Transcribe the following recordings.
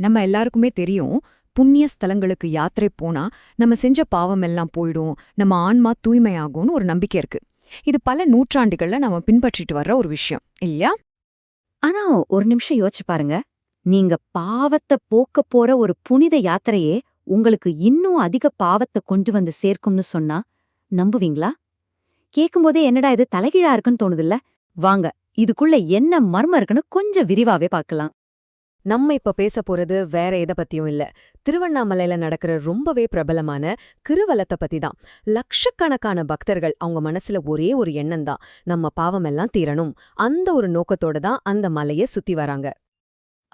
நம்ம எல்லாருக்குமே தெரியும், புண்ணிய ஸ்தலங்களுக்கு யாத்திரை போனா நம்ம செஞ்ச பாவம் எல்லாம் போயிடும், நம்ம ஆன்மா தூய்மையாகும்னு ஒரு நம்பிக்கை இருக்கு. இது பல நூற்றாண்டுகள்ல நம்ம பின்பற்றிட்டு வர்ற ஒரு விஷயம் இல்லையா? ஆனா ஒரு நிமிஷம் யோசிச்சு பாருங்க. நீங்க பாவத்த போக்க போற ஒரு புனித யாத்திரையே உங்களுக்கு இன்னும் அதிக பாவத்த கொண்டு வந்து சேர்க்கும்னு சொன்னா நம்புவீங்களா? கேக்கும்போதே என்னடா இது தலைகீழா இருக்குன்னு தோணுதுல்ல? வாங்க, இதுக்குள்ள என்ன மர்மம் இருக்குன்னு கொஞ்சம் விரிவாவே பார்க்கலாம். நம்ம இப்ப பேச போறது வேற எத பத்தியும் இல்ல. திருவண்ணாமலையில நடக்கிற ரொம்பவே பிரபலமான கிருவலத்தை பத்தி தான். லட்சக்கணக்கான பக்தர்கள் அவங்க மனசுல ஒரே ஒரு எண்ணம் தான், நம்ம பாவம் எல்லாம் தீரணும். அந்த ஒரு நோக்கத்தோட தான் அந்த மலையை சுத்தி வராங்க.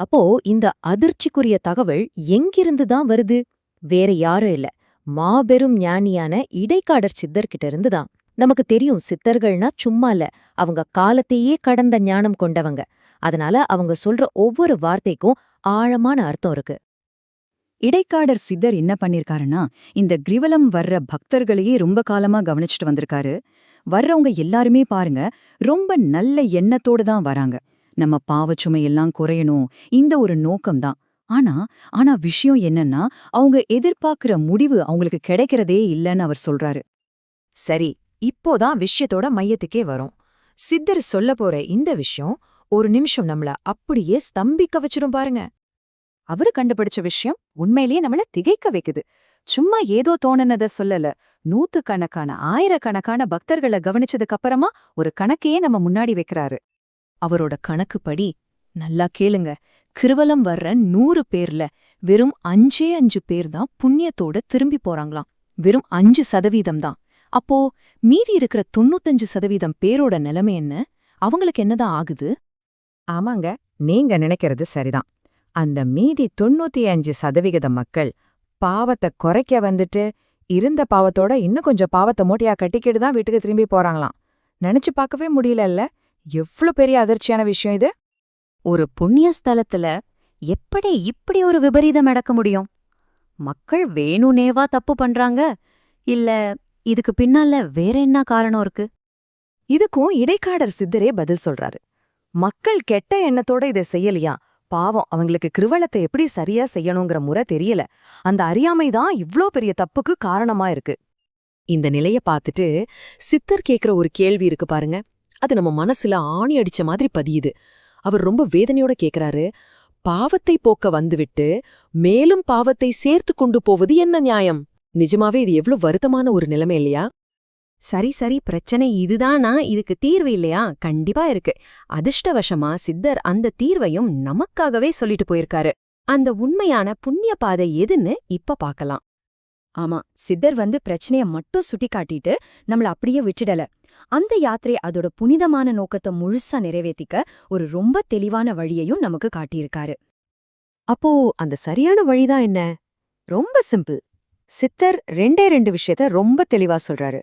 அப்போ இந்த அதிர்ச்சிக்குரிய தகவல் எங்கிருந்து தான் வருது? வேற யாரும் இல்ல, மாபெரும் ஞானியான இடைக்காடர் சித்தர்கிட்ட இருந்து தான். நமக்கு தெரியும், சித்தர்கள்னா சும்மா இல்ல, அவங்க காலத்தையே கடந்த ஞானம் கொண்டவங்க. அதனால அவங்க சொல்ற ஒவ்வொரு வார்த்தைக்கும் ஆழமான அர்த்தம் இருக்கு. இடைக்காடர் சித்தர் என்ன பண்ணிருக்காருன்னா, இந்த கிரிவலம் வர்ற பக்தர்களையே ரொம்ப காலமா கவனிச்சுட்டு வந்திருக்காரு. வர்றவங்க எல்லாருமே பாருங்க, ரொம்ப நல்ல எண்ணத்தோட தான் வராங்க. நம்ம பாவச்சுமை எல்லாம் குறையணும், இந்த ஒரு நோக்கம்தான். ஆனா ஆனா விஷயம் என்னன்னா, அவங்க எதிர்பார்க்கிற முடிவு அவங்களுக்கு கிடைக்கிறதே இல்லைன்னு அவர் சொல்றாரு. சரி, இப்போதான் விஷயத்தோட மையத்துக்கே வரும். சித்தர் சொல்ல போற இந்த விஷயம் ஒரு நிமிஷம் நம்மள அப்படியே ஸ்தம்பிக்க வச்சிடும் பாருங்க. அவரு கண்டுபிடிச்ச விஷயம் உண்மையிலேயே நம்மள திகைக்க வைக்குது. சும்மா ஏதோ தோணுனத சொல்லல. நூத்துக்கணக்கான ஆயிரக்கணக்கான பக்தர்களை கவனிச்சதுக்கு அப்புறமா ஒரு கணக்கையே நம்ம முன்னாடி வைக்கிறாரு. அவரோட கணக்குப்படி, நல்லா கேளுங்க, கிருவலம் வர்ற 100 பேர்ல வெறும் 5 பேர் தான் புண்ணியத்தோட திரும்பி போறாங்களாம். வெறும் 5% தான். அப்போ மீதி இருக்கிற 95% பேரோட நிலைமை என்ன? அவங்களுக்கு என்னதான் ஆகுது? ஆமாங்க, நீங்க நினைக்கிறது சரிதான். அந்த மீதி 95% மக்கள் பாவத்தை குறைக்க வந்துட்டு, இருந்த பாவத்தோட இன்னும் கொஞ்சம் பாவத்தை மூட்டையா கட்டிக்கிட்டு தான் வீட்டுக்கு திரும்பி போறாங்களாம். நினைச்சு பார்க்கவே முடியலல்ல? எவ்ளோ பெரிய அதிர்ச்சியான விஷயம் இது! ஒரு புண்ணிய ஸ்தலத்துல எப்படி இப்படி ஒரு விபரீதம் நடக்க முடியும்? மக்கள் வேணுனேவா தப்பு பண்றாங்க? இல்ல இதுக்கு பின்னால வேற என்ன காரணம் இருக்கு? இதுக்கும் இடைக்காடர் சித்தரே பதில் சொல்றாரு. மக்கள் கெட்ட எண்ணத்தோட இதை செய்யலையா, பாவம் அவங்களுக்கு கிருவலத்தை எப்படி சரியா செய்யணுங்கிற முறை தெரியல. அந்த அறியாமைதான் இவ்ளோ பெரிய தப்புக்கு காரணமா இருக்கு. இந்த நிலைய பார்த்துட்டு சித்தர் கேக்குற ஒரு கேள்வி இருக்கு பாருங்க, அது நம்ம மனசுல ஆணி அடிச்ச மாதிரி பதியுது. அவர் ரொம்ப வேதனையோட கேக்குறாரு, பாவத்தை போக்க வந்துவிட்டு மேலும் பாவத்தை சேர்த்து கொண்டு போவது என்ன நியாயம்? நிஜமாவே இது எவ்ளோ வருத்தமான ஒரு நிலைமை இல்லையா? சரி சரி, பிரச்சனை இதுதானா? இதுக்கு தீர்வு இல்லையா? கண்டிப்பா இருக்கு. அதிர்ஷ்டவசமா சித்தர் அந்த தீர்வையும் நமக்காகவே சொல்லிட்டு போயிருக்காரு. அந்த உண்மையான புண்ணிய பாதை எதுன்னு இப்ப பார்க்கலாம். ஆமா, சித்தர் பிரச்சனைய மட்டும் சுட்டி காட்டிட்டு நம்மள அப்படியே விட்டுடல. அந்த யாத்திரை அதோட புனிதமான நோக்கத்தை முழுசா நிறைவேத்திக்க ஒரு ரொம்ப தெளிவான வழியையும் நமக்கு காட்டியிருக்காரு. அப்போ அந்த சரியான வழிதான் என்ன? ரொம்ப சிம்பிள். சித்தர் 2 விஷயத்த ரொம்ப தெளிவா சொல்றாரு.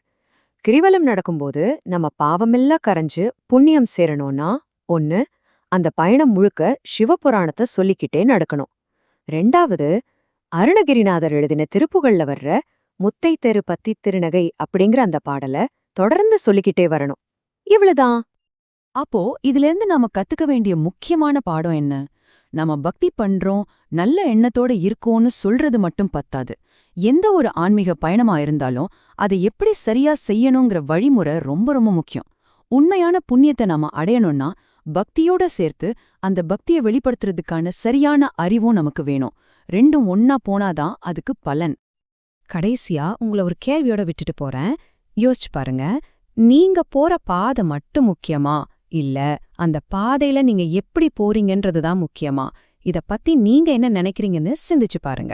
கிரிவலம் நடக்கும்போது நம்ம பாவமெல்லாம் கரைஞ்சு புண்ணியம் சேரணும்னா, 1, அந்த பயணம் முழுக்க சிவபுராணத்தை சொல்லிக்கிட்டே நடக்கணும். 2வது, அருணகிரிநாதர் எழுதின திருப்புகள்ல வர்ற முத்தை தெரு பத்தி திருநகை அப்படிங்கிற அந்த பாடலை தொடர்ந்து சொல்லிக்கிட்டே வரணும். இவ்வளவுதான். அப்போ இதிலிருந்து நாம கத்துக்க வேண்டிய முக்கியமான பாடம் என்ன? நம்ம பக்தி பண்றோம், நல்ல எண்ணத்தோட இருக்கோன்னு சொல்றது மட்டும் பத்தாது. எந்த ஒரு ஆன்மீக பயணமா இருந்தாலும் அதை எப்படி சரியா செய்யணுங்கிற வழிமுறை ரொம்ப ரொம்ப முக்கியம். உண்மையான புண்ணியத்தை நாம அடையணும்னா பக்தியோட சேர்த்து அந்த பக்தியை வெளிப்படுத்துறதுக்கான சரியான அறிவும் நமக்கு வேணும். ரெண்டும் ஒன்னா போனாதான் அதுக்கு பலன். கடைசியா உங்களை ஒரு கேள்வியோட விட்டுட்டு போறேன். யோசிச்சு பாருங்க, நீங்க போற பாதை மட்டும் முக்கியமா, இல்ல அந்த பாதையில நீங்க எப்படி போறீங்கன்றதுதான் முக்கியமா? இத பத்தி நீங்க என்ன நினைக்கிறீங்கன்னு சிந்திச்சு பாருங்க.